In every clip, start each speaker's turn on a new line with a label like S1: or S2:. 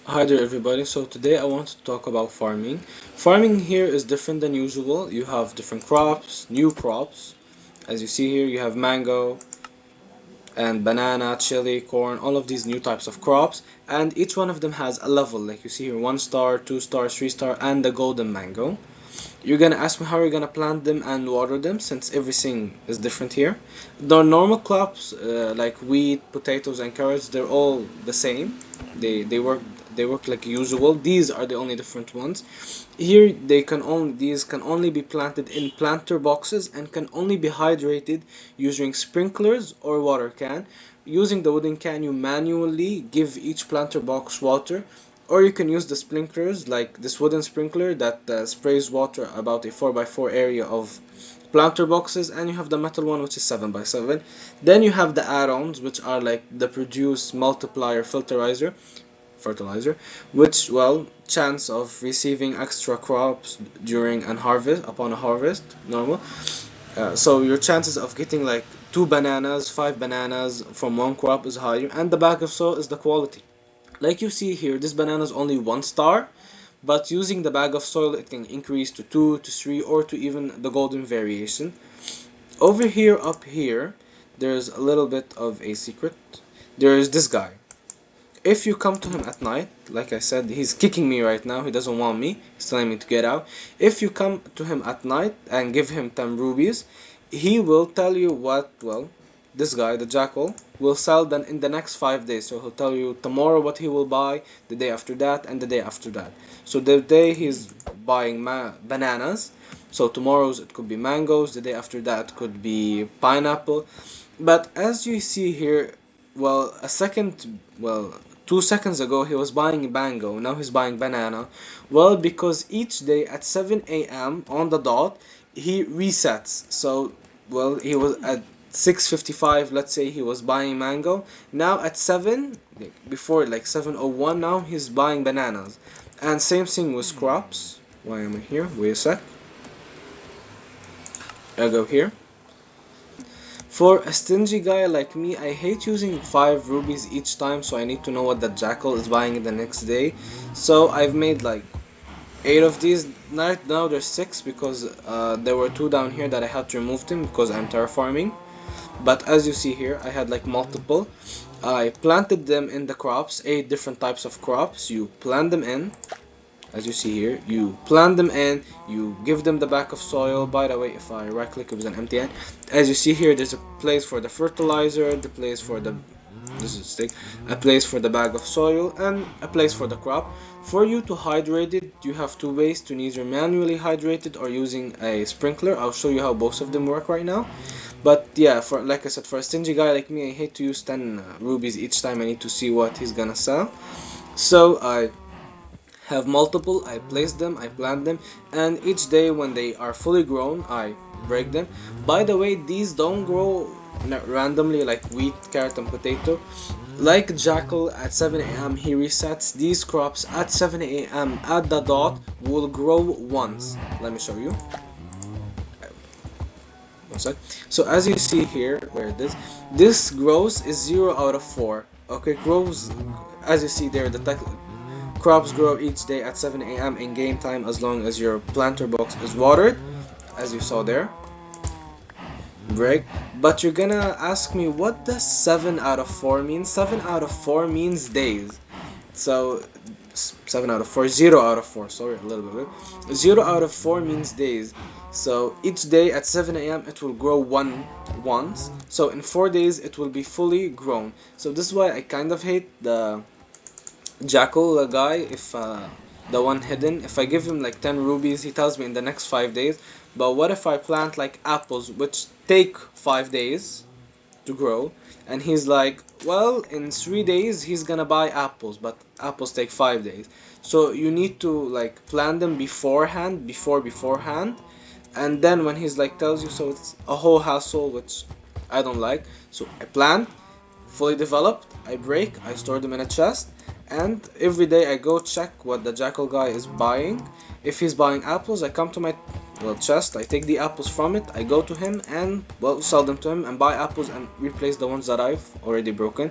S1: Hi there everybody. So today I want to talk about farming. Farming here is different than usual. You have different crops, new crops. As you see here, you have mango and banana, chili, corn, all of these new types of crops, and each one of them has a level. Like you see here, 1 star, 2 star, 3 star, and the golden mango. You're gonna ask me how you're gonna plant them and water them since everything is different here. The normal crops like wheat, potatoes, and carrots, they're all the same. They work like usual. These are the only different ones. Here these can only be planted in planter boxes and can only be hydrated using sprinklers or water can. Using the wooden can, you manually give each planter box water, or you can use the sprinklers like this wooden sprinkler that sprays water about a 4x4 area of planter boxes, and you have the metal one which is 7x7. Then you have the add-ons which are like the produce multiplier fertilizer, which, well, chance of receiving extra crops during an harvest, upon a harvest, normal. So your chances of getting like 5 bananas from one crop is higher, and the bag of soil is the quality. Like you see here, this banana is only 1 star, but using the bag of soil, it can increase to 2 to 3 or to even the golden variation. Over here, up here, there's a little bit of a secret. There is this guy. If you come to him at night, like I said, he's kicking me right now. He doesn't want me. He's telling me to get out. If you come to him at night and give him 10 rubies, he will tell you what, well, this guy, the jackal, will sell then in the next 5 days. So he'll tell you tomorrow what he will buy, the day after that, and the day after that. So the day he's buying bananas, so tomorrow's it could be mangoes, the day after that could be pineapple. But as you see here, well, 2 seconds ago he was buying mango, now he's buying banana. Well, because each day at 7 a.m. on the dot, he resets. So, well, he was at 6:55, let's say he was buying mango. Now at 7, before like 7:01, now he's buying bananas. And same thing with crops. Why am I here? Wait a sec. I go here. For a stingy guy like me, I hate using 5 rubies each time, so I need to know what the jackal is buying the next day. So I've made like 8 of these. Right now there's 6 because there were 2 down here that I had to remove them because I'm terraforming. But as you see here, I had like multiple. I planted them in the crops, 8 different types of crops. You plant them in, as you see here, you plant them in, you give them the bag of soil. By the way, if I right click, it was an empty end. As you see here, there's a place for the fertilizer, the place for the, this is a stick, a place for the bag of soil, and a place for the crop. For you to hydrate it, you have 2 ways: to either manually hydrate it or using a sprinkler. I'll show you how both of them work right now. But yeah, for, like I said, for a stingy guy like me, I hate to use 10 rubies each time I need to see what he's gonna sell. So I have multiple, I place them, I plant them, and each day when they are fully grown, I break them. By the way, these don't grow randomly like wheat, carrot, and potato. Like jackal, at 7 a.m. he resets. These crops at 7 a.m. at the dot will grow once. Let me show you. So as you see here, where it is, this grows is 0 out of 4. Okay, grows, as you see there, the crops grow each day at 7 a.m. in game time as long as your planter box is watered, as you saw there. Break. But you're gonna ask me, what does 7 out of 4 mean? 7 out of 4 means days. So 7 out of 4, 0 out of 4, sorry, a little bit. 0 out of 4 means days. So each day at 7 a.m. it will grow once. So in 4 days it will be fully grown. So this is why I kind of hate the jackal guy. If the one hidden, if I give him like 10 rubies, he tells me in the next 5 days. But what if I plant like apples, which take 5 days to grow, and he's like, well, in 3 days he's gonna buy apples, but apples take 5 days. So you need to like plan them beforehand, and then when he's like tells you, so it's a whole hassle, which I don't like. So I plant, fully developed, I break, I store them in a chest, and every day I go check what the jackal guy is buying. If he's buying apples, I come to my, well, chest, I take the apples from it, I go to him and, well, sell them to him and buy apples and replace the ones that I've already broken.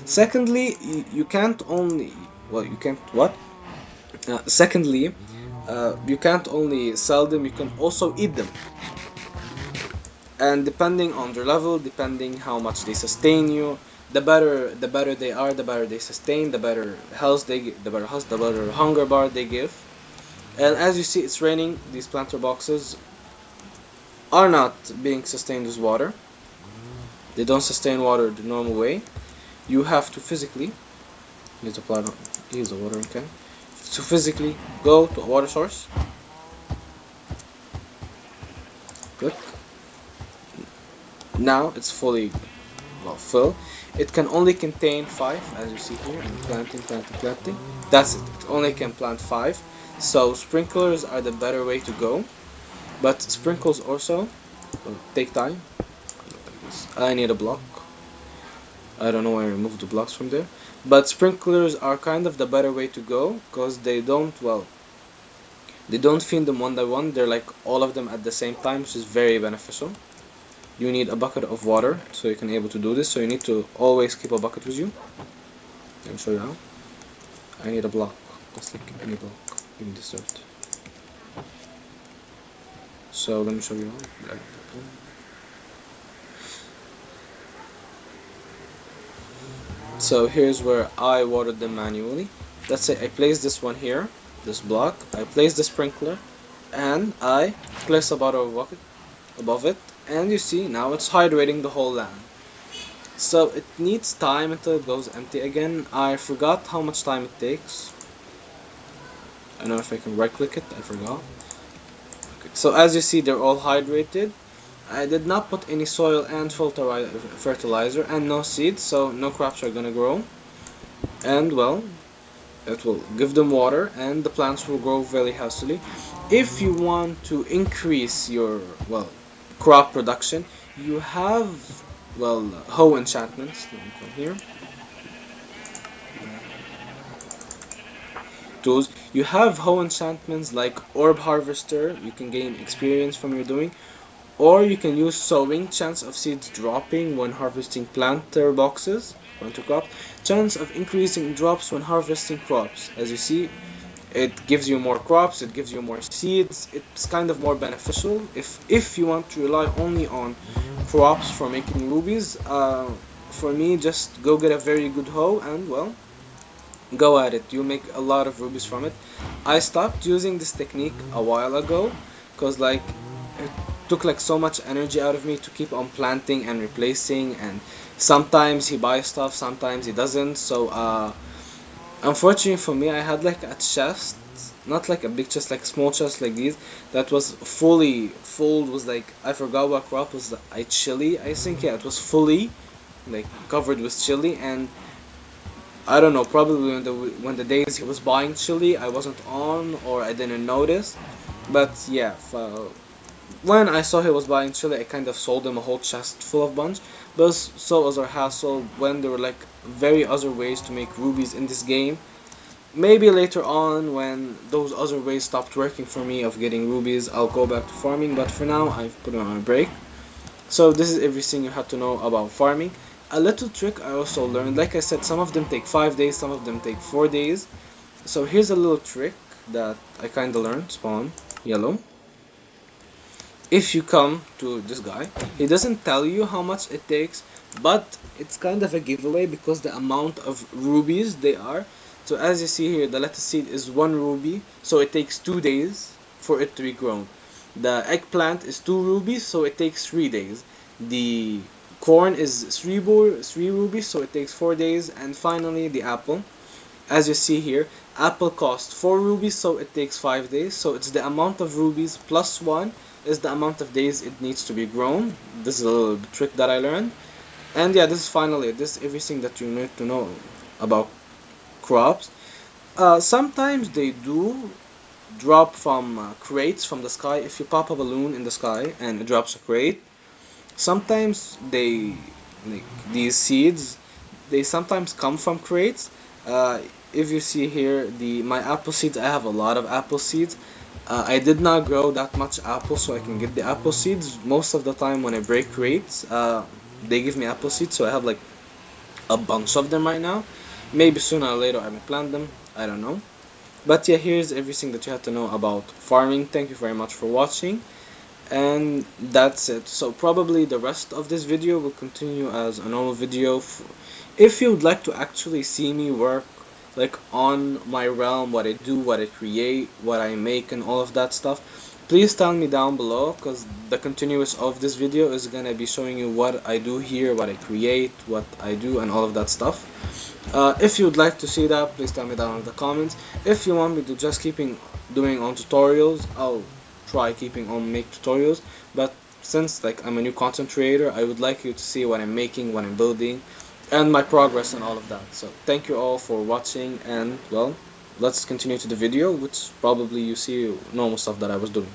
S1: Secondly, you can't only, well, you can't what? Secondly, you can't only sell them, you can also eat them. And depending on their level, depending how much they sustain you, the better they are, the better they sustain, the better health they give, the better hunger bar they give. And as you see, it's raining. These planter boxes are not being sustained with water. They don't sustain water the normal way. You have to physically use a watering can to physically go to a water source. Click. Now it's fully filled. It can only contain 5, as you see here. I'm planting. That's it. It only can plant 5. So sprinklers are the better way to go. But sprinkles also take time. I need a block. I don't know where I removed the blocks from there. But sprinklers are kind of the better way to go, because they don't feed them one by one. They're like all of them at the same time, which is very beneficial. You need a bucket of water so you can able to do this. So you need to always keep a bucket with you. Let me show you how. I need a block, just like any block in this dirt. So let me show you how. So here's where I watered them manually. Let's say I place this one here, this block. I place the sprinkler, and I place a bottle of bucket above it, and you see now it's hydrating the whole land. So it needs time until it goes empty again. I forgot how much time it takes. I don't know if I can right click it, I forgot. Okay. So as you see, they're all hydrated. I did not put any soil and fertilizer and no seeds, so no crops are gonna grow. And well, it will give them water and the plants will grow very healthily. If you want to increase your crop production, you have hoe enchantments. Let me come here. Tools. You have hoe enchantments like orb harvester. You can gain experience from your doing. Or you can use sowing, chance of seeds dropping when harvesting planter boxes, planter crops, chance of increasing drops when harvesting crops. As you see, it gives you more crops, it gives you more seeds, it's kind of more beneficial. If you want to rely only on crops for making rubies, for me, just go get a very good hoe and go at it. You'll make a lot of rubies from it. I stopped using this technique a while ago, because it took so much energy out of me to keep on planting and replacing, and sometimes he buys stuff, sometimes he doesn't. So unfortunately for me, I had a chest, not a big chest, a small chest like these, that was fully full. Was I forgot what crop was, chili, I think. Yeah, it was fully covered with chili, and I don't know, probably when the days he was buying chili I wasn't on, or I didn't notice. But yeah, when I saw he was buying chili, I kind of sold him a whole chest full of bunch. But so was our hassle when there were very other ways to make rubies in this game. Maybe later on, when those other ways stopped working for me of getting rubies, I'll go back to farming. But for now, I've put it on a break. So this is everything you have to know about farming. A little trick I also learned, like I said, some of them take 5 days, some of them take 4 days. So here's a little trick that I kinda learned. Spawn yellow. If you come to this guy, he doesn't tell you how much it takes, but it's kind of a giveaway because the amount of rubies they are. So as you see here, the lettuce seed is 1 ruby, so it takes 2 days for it to be grown. The eggplant is 2 rubies, so it takes 3 days. The corn is 3 rubies, so it takes 4 days. And finally, the apple. As you see here, apple costs 4 rubies, so it takes 5 days. So it's the amount of rubies plus 1 is the amount of days it needs to be grown. This is a little trick that I learned. And yeah, this is finally it. This is everything that you need to know about crops. Sometimes they do drop from crates from the sky. If you pop a balloon in the sky and it drops a crate, sometimes these seeds, they sometimes come from crates. If you see here, my apple seeds, I have a lot of apple seeds. I did not grow that much apple so I can get the apple seeds. Most of the time when I break crates, they give me apple seeds, so I have a bunch of them right now. Maybe sooner or later I may plant them, I don't know. But yeah, here's everything that you have to know about farming. Thank you very much for watching, and that's it. So probably the rest of this video will continue as a normal video. If you would like to actually see me work like on my realm, what I do, what I create, what I make, and all of that stuff, please tell me down below, because the continuous of this video is gonna be showing you what I do here, what I create, what I do, and all of that stuff. If you would like to see that, please tell me down in the comments. If you want me to just keeping doing on tutorials, I'll try keeping on make tutorials. But since like I'm a new content creator, I would like you to see what I'm making, what I'm building, and my progress and all of that. So thank you all for watching, and well, let's continue to the video, which probably you see normal stuff that I was doing.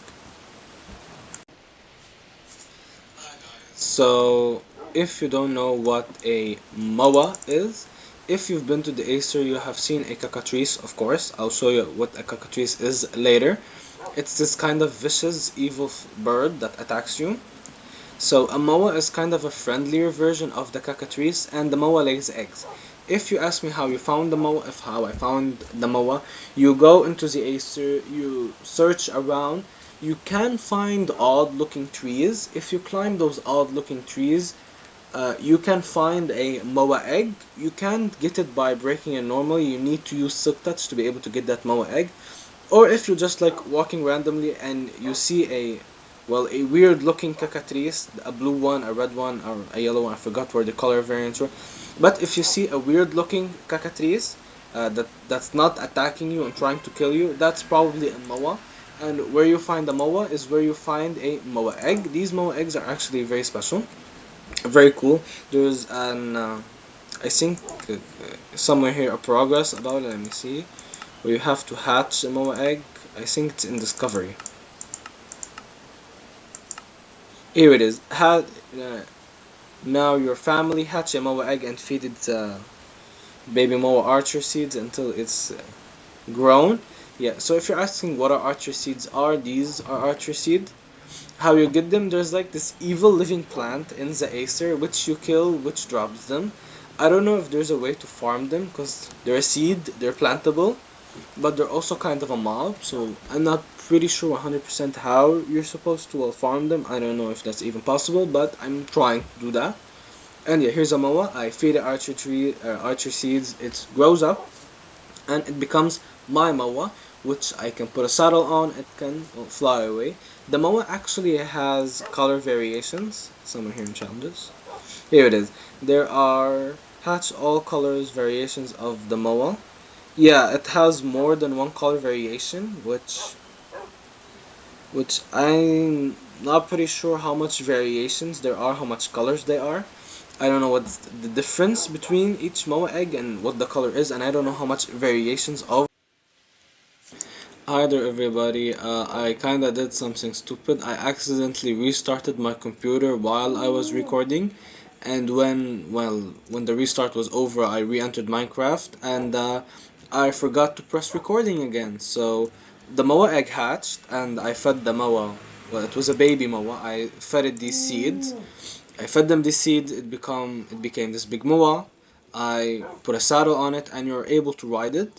S1: So if you don't know what a MOA is, if you've been to the Acer, you have seen a cockatrice, of course. I'll show you what a cockatrice is later. It's this kind of vicious, evil bird that attacks you. So a MOA is kind of a friendlier version of the cockatrice, and the MOA lays eggs. If you ask me how you found the MOA, if how I found the MOA, you go into the Acer, you search around, you can find odd looking trees. If you climb those odd looking trees, you can find a MOA egg. You can't get it by breaking it normally, you need to use silk touch to be able to get that MOA egg. Or if you're just like walking randomly and you see a weird looking cockatrice, a blue one, a red one, or a yellow one, I forgot where the color variants were. But if you see a weird looking cockatrice that's not attacking you and trying to kill you, that's probably a MOA. And where you find the MOA is where you find a MOA egg. These MOA eggs are actually very special, very cool. There's an I think somewhere here a progress about it. Let me see. Where you have to hatch a MOA egg. I think it's in Discovery. Here it is. Now your family hatch a MOA egg and feed it baby MOA archer seeds until it's grown. Yeah, so if you're asking what are archer seeds are, these are archer seed. How you get them, there's like this evil living plant in the Acer which you kill, which drops them. I don't know if there's a way to farm them because they're a seed, they're plantable, but they're also kind of a mob, so I'm not pretty sure 100% how you're supposed to farm them. I don't know if that's even possible, but I'm trying to do that. And yeah, here's a MOA. I feed it archer seeds, it grows up, and it becomes my MOA, which I can put a saddle on, it can fly away. The MOA actually has color variations, somewhere here in challenges. Here it is. There are hatch all colors variations of the MOA. Yeah, it has more than one color variation, which I'm not pretty sure how much variations there are, how much colors they are. I don't know what's the difference between each MOA egg and what the color is, and I don't know how much variations of. Hi there everybody, I kinda did something stupid. I accidentally restarted my computer while I was recording, and when the restart was over I re-entered Minecraft, and I forgot to press recording again. So the MOA egg hatched and I fed the MOA, well, it was a baby MOA. I fed it these seeds. I fed them these seeds, it became this big MOA. I put a saddle on it and you're able to ride it.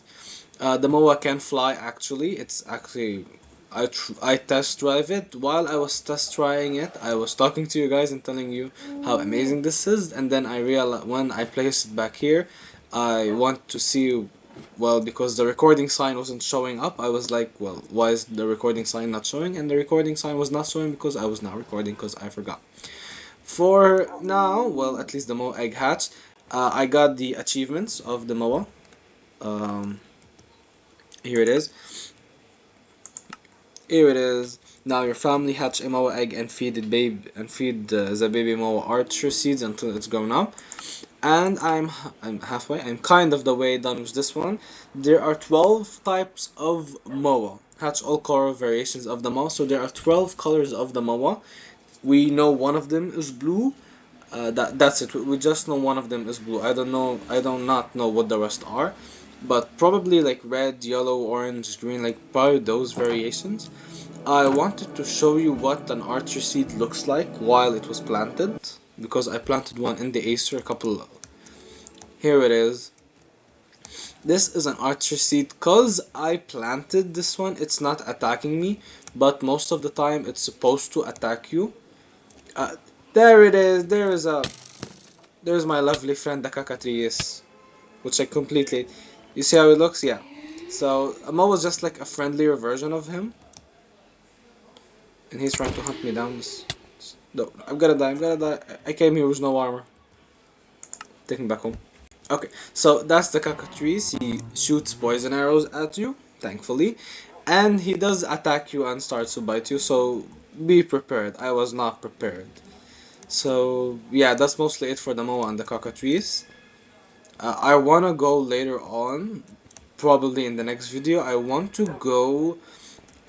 S1: The MOA can fly actually. It's actually I test drive it. While I was test trying it, I was talking to you guys and telling you how amazing this is, and then I realized when I placed it back here, I want to see, well, because the recording sign wasn't showing up, I was like, well, why is the recording sign not showing? And the recording sign was not showing because I was not recording because I forgot. For now, well, at least the MOA egg hatched. I got the achievements of the MOA. Um, Here it is. Here it is. Now your family hatch a MOA egg and feed the baby MOA archer seeds until it's grown up. And I'm halfway. I'm kind of the way done with this one. There are 12 types of MOA. Hatch all color variations of the MOA. So there are 12 colors of the MOA. We know one of them is blue. That's it. We just know one of them is blue. I don't know. I do not know what the rest are, but probably like red, yellow, orange, green, like probably those variations. I wanted to show you what an archer seed looks like while it was planted, because I planted one in the Acer a couple. Here it is. This is an archer seed because I planted this one. It's not attacking me, but most of the time it's supposed to attack you. Uh, there it is. There's my lovely friend the Cacatrius, which I completely. You see how it looks? Yeah. So Mo was just like a friendlier version of him, and he's trying to hunt me down. No, I'm gonna die. I'm gonna die. I came here with no armor. Take me back home. Okay, so that's the cockatrice. He shoots poison arrows at you, thankfully, and he does attack you and starts to bite you. So be prepared. I was not prepared. So yeah, that's mostly it for the Moa and the cockatrice. I wanna go later on, probably in the next video. I want to go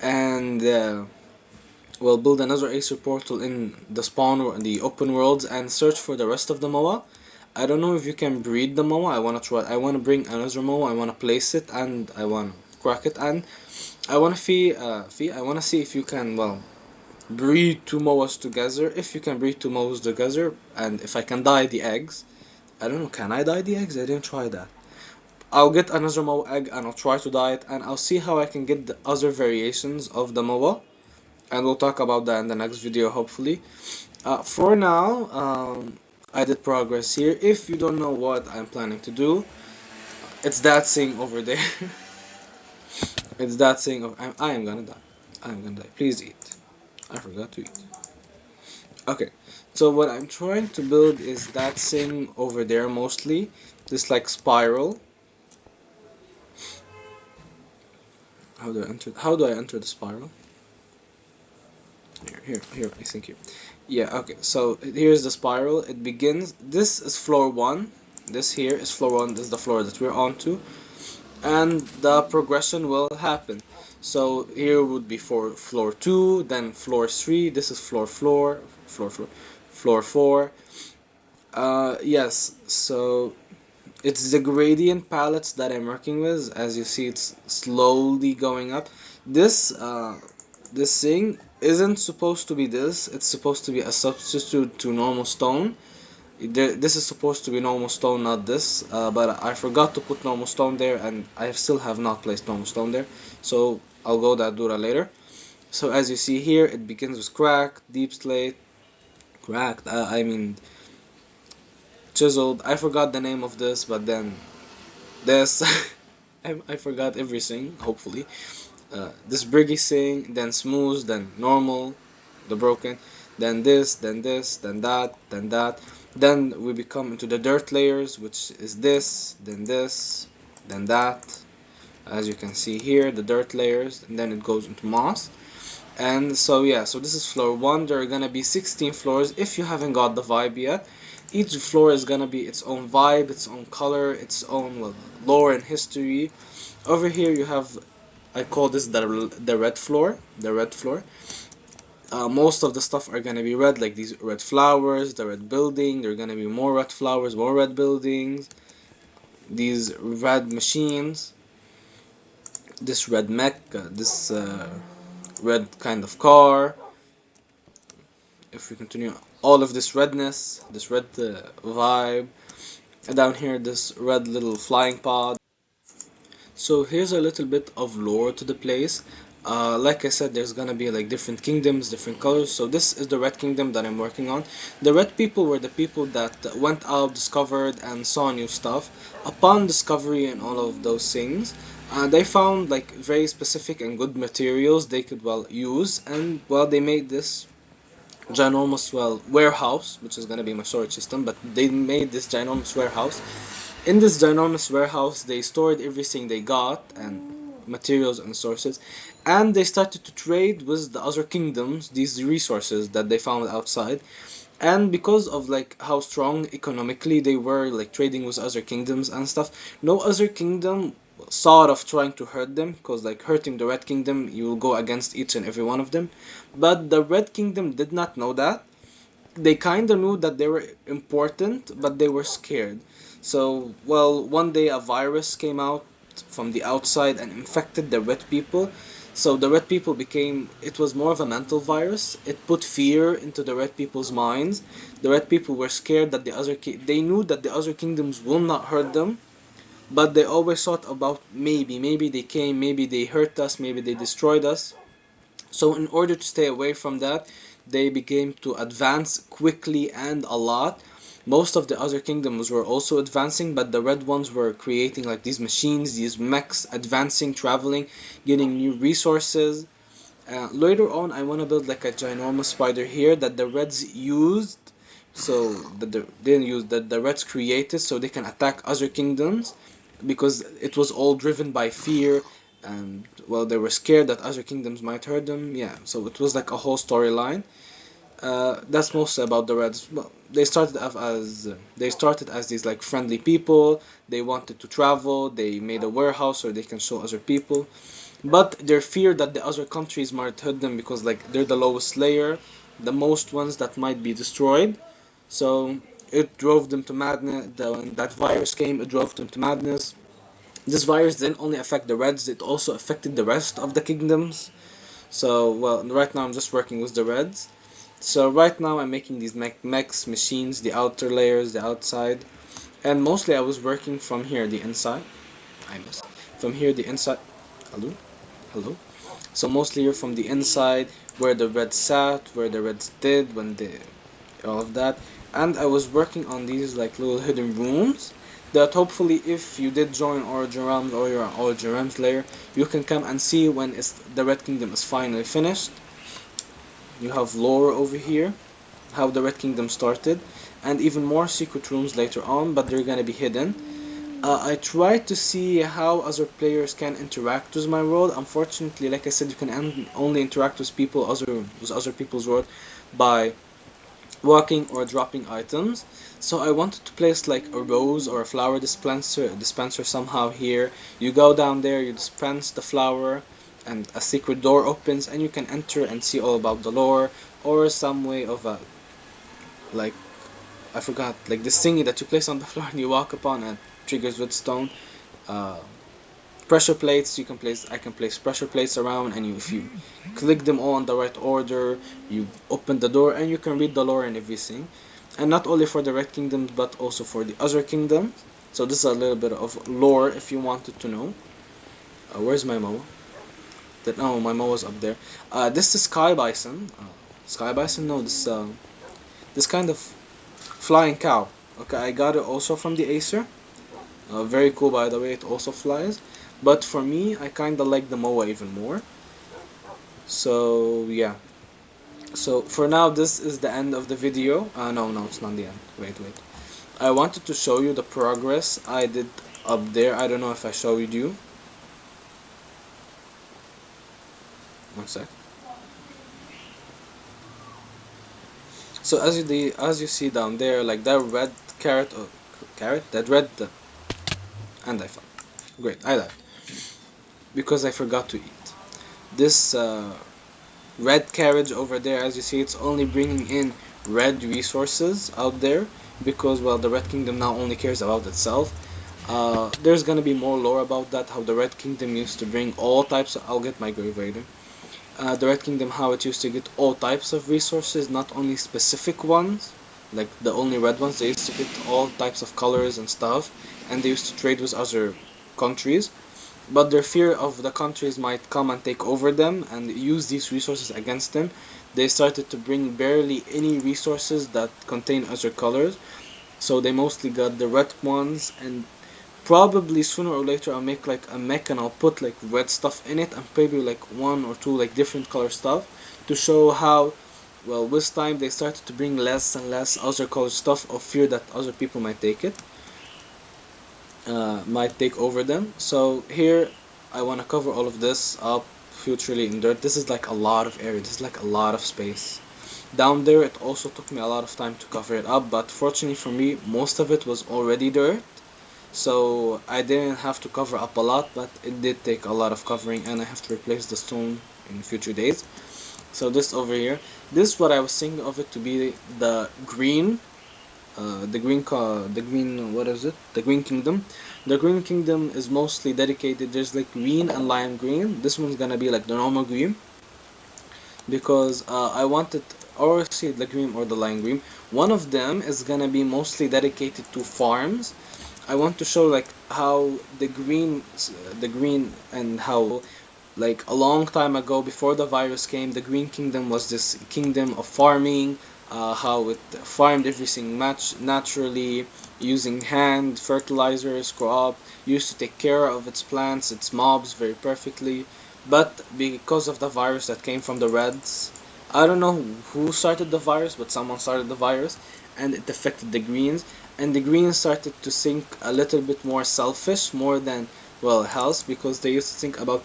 S1: and build another Acer portal in the spawn or in the open worlds and search for the rest of the Moa. I don't know if you can breed the Moa. I wanna try. I wanna bring another Moa. I wanna place it and I wanna crack it and I wanna I wanna see if you can breed two Moas together. If you can breed two Moas together and if I can dye the eggs. I don't know. Can I dye the eggs? I didn't try that. I'll get another Moa egg and I'll try to dye it and I'll see how I can get the other variations of the Moa and we'll talk about that in the next video hopefully. For now, I did progress here. If you don't know what I'm planning to do, it's that thing over there. It's that thing of I am gonna die. I am gonna die. Please eat. I forgot to eat. Okay, so what I'm trying to build is that thing over there mostly. This like spiral. How do I enter the spiral? Here, I think here. Yeah, okay, so here's the spiral. It begins, this is floor 1. This here is floor 1, this is the floor that we're on to. And the progression will happen. So here would be for floor 2, then floor 3, this is floor 4. Yes, so it's the gradient palettes that I'm working with. As you see, it's slowly going up. This thing isn't supposed to be this. It's supposed to be a substitute to normal stone. This is supposed to be normal stone, not this. But I forgot to put normal stone there, and I still have not placed normal stone there. So I'll do that later. So as you see here, it begins with cracked, deep slate, cracked. I mean chiseled. I forgot the name of this, but then this. I forgot everything. Hopefully. This briggy thing, then smooth, then normal, the broken, then this, then this, then that, then that. Then we become into the dirt layers, which is this, then that. As you can see here, the dirt layers, and then it goes into moss. And so yeah, so this is floor 1. There are gonna be 16 floors if you haven't got the vibe yet. Each floor is gonna be its own vibe, its own color, its own lore and history. Over here you have, I call this the red floor. The red floor. Most of the stuff are gonna be red, like these red flowers, the red building. There are gonna be more red flowers, more red buildings. These red machines. This red mech. This red kind of car. If we continue, all of this redness, this red vibe. And down here, this red little flying pod. So here's a little bit of lore to the place. Like I said, there's gonna be like different kingdoms, different colors. So this is the red kingdom that I'm working on. The red people were the people that went out, discovered, and saw new stuff. Upon discovery and all of those things, they found like very specific and good materials they could use, and they made this ginormous warehouse, which is gonna be my storage system. But they made this ginormous warehouse. In this ginormous warehouse, they stored everything they got and materials and sources, and they started to trade with the other kingdoms these resources that they found outside. And because of like how strong economically they were, like trading with other kingdoms and stuff, no other kingdom thought of trying to hurt them, because like hurting the red kingdom, you will go against each and every one of them. But the red kingdom did not know that. They kind of knew that they were important, but they were scared. So, one day a virus came out from the outside and infected the red people. So the red people it was more of a mental virus. It put fear into the red people's minds. The red people were scared that they knew that the other kingdoms will not hurt them, but they always thought about maybe they came, maybe they hurt us, maybe they destroyed us. So in order to stay away from that, they began to advance quickly and a lot. Most of the other kingdoms were also advancing, but the red ones were creating like these machines, these mechs, advancing, traveling, getting new resources. Later on, I want to build like a ginormous spider here that the reds used, so that they didn't use, that the reds created so they can attack other kingdoms, because it was all driven by fear, and well, they were scared that other kingdoms might hurt them. Yeah, so it was like a whole storyline. That's mostly about the Reds. Well, they started as these like friendly people. They wanted to travel. They made a warehouse so they can show other people, but their fear that the other countries might hurt them because like they're the lowest layer, the most ones that might be destroyed. So it drove them to madness. When that virus came, it drove them to madness. This virus didn't only affect the Reds; it also affected the rest of the kingdoms. So well, right now I'm just working with the Reds. So right now I'm making these mechs, machines, the outer layers, the outside, and mostly I was working from here, the inside. I missed. From here, the inside. Hello, hello. So mostly here from the inside, where the Reds sat, where the Reds did, when they, all of that. And I was working on these like little hidden rooms that hopefully if you did join Origin Realms or you're on Origin Realms layer, you can come and see when the Red Kingdom is finally finished. You have lore over here, how the Red Kingdom started, and even more secret rooms later on, but they're gonna be hidden. I tried to see how other players can interact with my world. Unfortunately, like I said, you can only interact with other people's world by walking or dropping items. So I wanted to place like a rose or a flower dispenser somehow here. You go down there, you dispense the flower, and a secret door opens, and you can enter and see all about the lore, or some way of a like I forgot, like this thingy that you place on the floor and you walk upon and triggers with stone. Uh, Pressure plates, I can place pressure plates around, and if you click them all in the right order, you open the door and you can read the lore and everything. And not only for the Red Kingdoms but also for the other kingdoms. So this is a little bit of lore if you wanted to know. Where's my Moa? Oh, my Moa's up there. This is Sky Bison. Sky Bison? No, this kind of flying cow. Okay, I got it also from the Acer. Very cool, by the way, it also flies. But for me, I kinda like the Moa even more. So yeah. So for now, this is the end of the video. No, it's not the end. Wait. I wanted to show you the progress I did up there. I don't know if I showed you. One sec. So as you see down there, like that red that red, and I fell. Great, I died because I forgot to eat. This red carriage over there, as you see, it's only bringing in red resources out there because, well, the Red Kingdom now only cares about itself. There's gonna be more lore about that, how the Red Kingdom used to bring all types of, I'll get my grave later. The Red Kingdom, how it used to get all types of resources, not only specific ones, like the only red ones. They used to get all types of colors and stuff, and they used to trade with other countries. But their fear of the countries might come and take over them and use these resources against them, they started to bring barely any resources that contain other colors. So they mostly got the red ones, and probably sooner or later I'll make like a mech and I'll put like red stuff in it and maybe like one or two like different color stuff to show how, well, with time they started to bring less and less other color stuff of fear that other people might take it. Might take over them. So here I want to cover all of this up futurely in dirt. This is like a lot of area, this is like a lot of space. Down there it also took me a lot of time to cover it up, but fortunately for me most of it was already dirt, so I didn't have to cover up a lot, but it did take a lot of covering and I have to replace the stone in future days. So this over here, this is what I was thinking of it to be the green what is it? The Green Kingdom. The Green Kingdom is mostly dedicated. There's like green and lime green. This one's gonna be like the normal green because I wanted, or see the green or the lime green. One of them is gonna be mostly dedicated to farms. I want to show like how the green and how like a long time ago before the virus came, the Green Kingdom was this kingdom of farming, how it farmed everything naturally using hand fertilizers, crop, used to take care of its plants, its mobs very perfectly. But because of the virus that came from the Reds, I don't know who started the virus, but someone started the virus, and it affected the Greens, and the Greens started to think a little bit more selfish, more than well health, because they used to think about,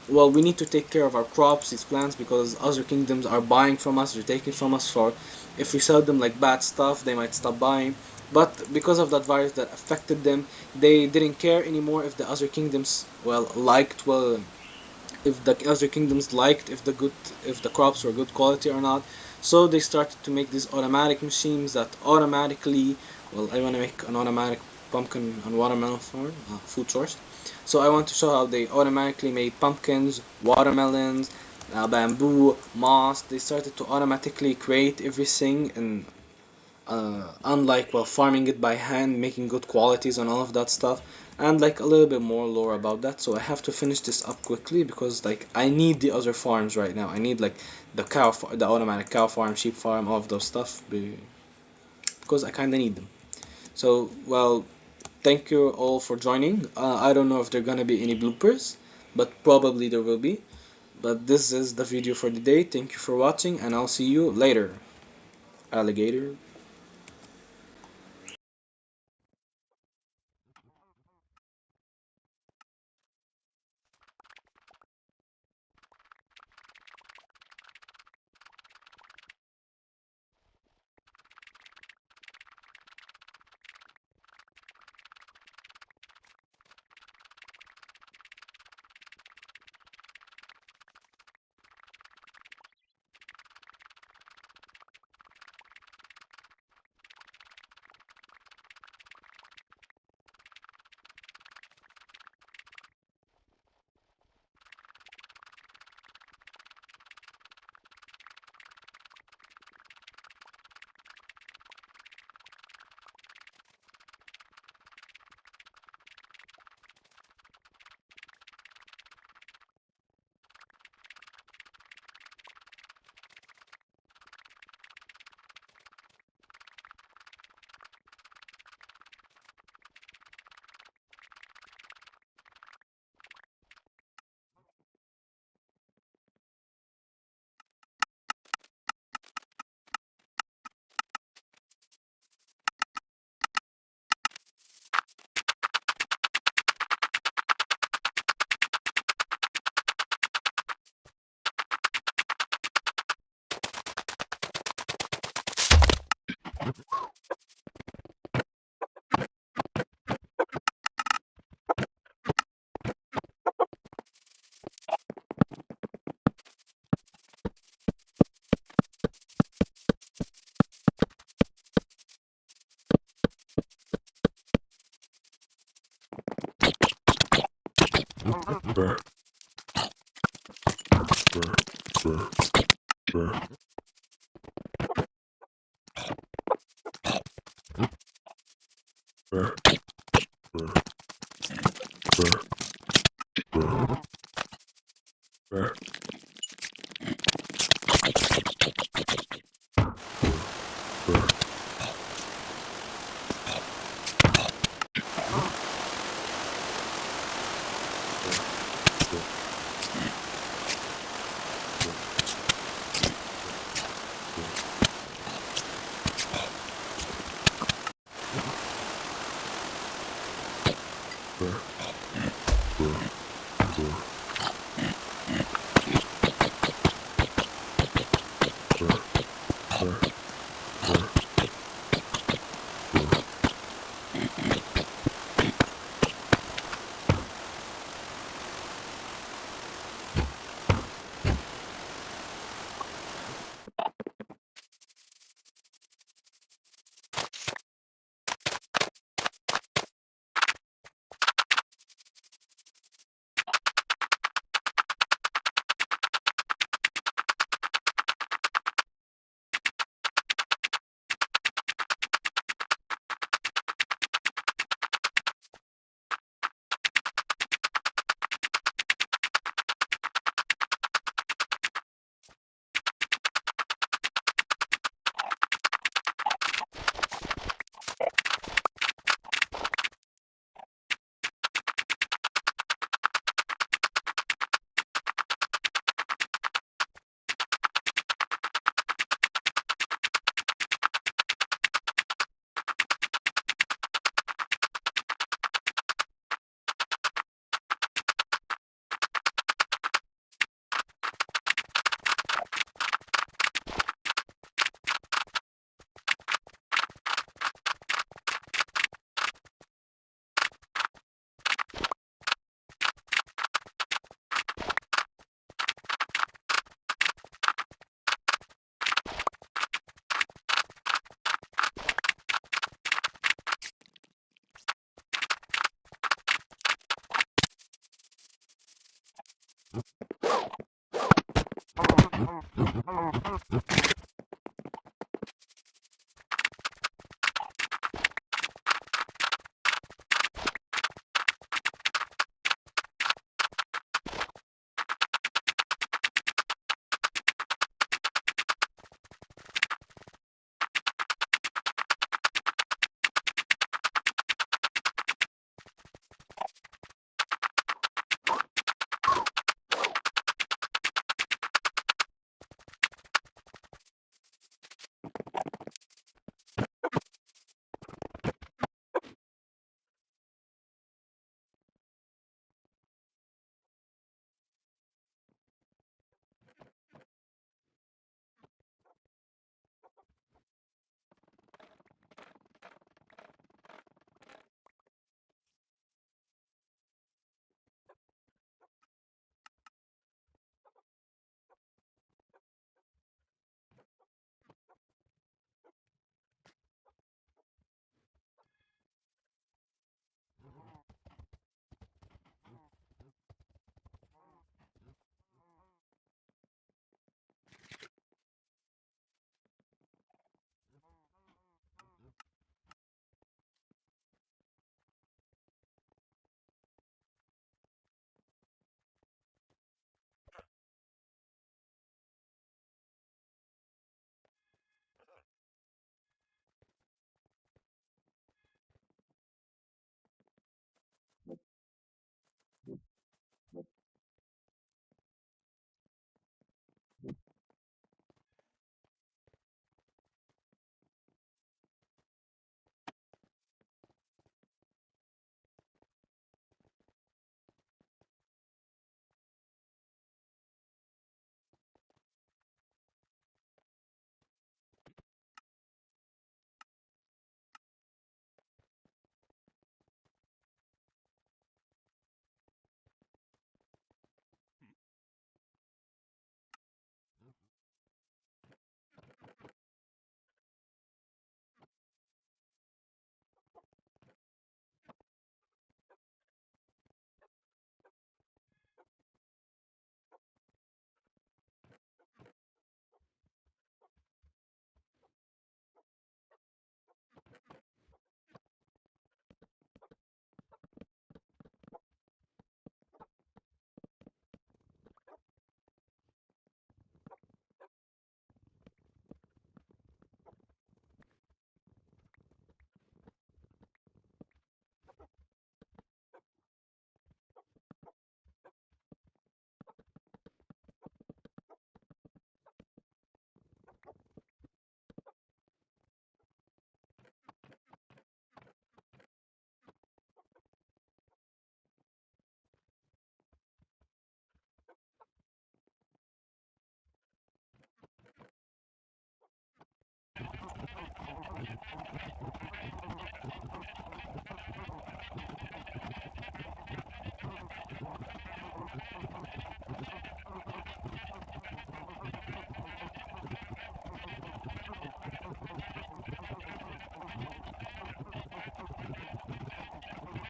S1: well, we need to take care of our crops, these plants, because other kingdoms are buying from us, they're taking from us. For if we sell them like bad stuff, they might stop buying. But because of that virus that affected them, they didn't care anymore if the other kingdoms if the other kingdoms liked if the crops were good quality or not. So they started to make these automatic machines that automatically, well, I want to make an automatic pumpkin and watermelon farm, food source. So I want to show how they automatically made pumpkins, watermelons, bamboo, moss. They started to automatically create everything, and unlike, well, farming it by hand, making good qualities and all of that stuff, and like a little bit more lore about that. So I have to finish this up quickly because like I need the other farms right now. I need like the automatic cow farm, sheep farm, all of those stuff, because I kind of need them. So, well, thank you all for joining. I don't know if there are gonna be any bloopers, but probably there will be. But this is the video for the day. Thank you for watching, and I'll see you later, alligator.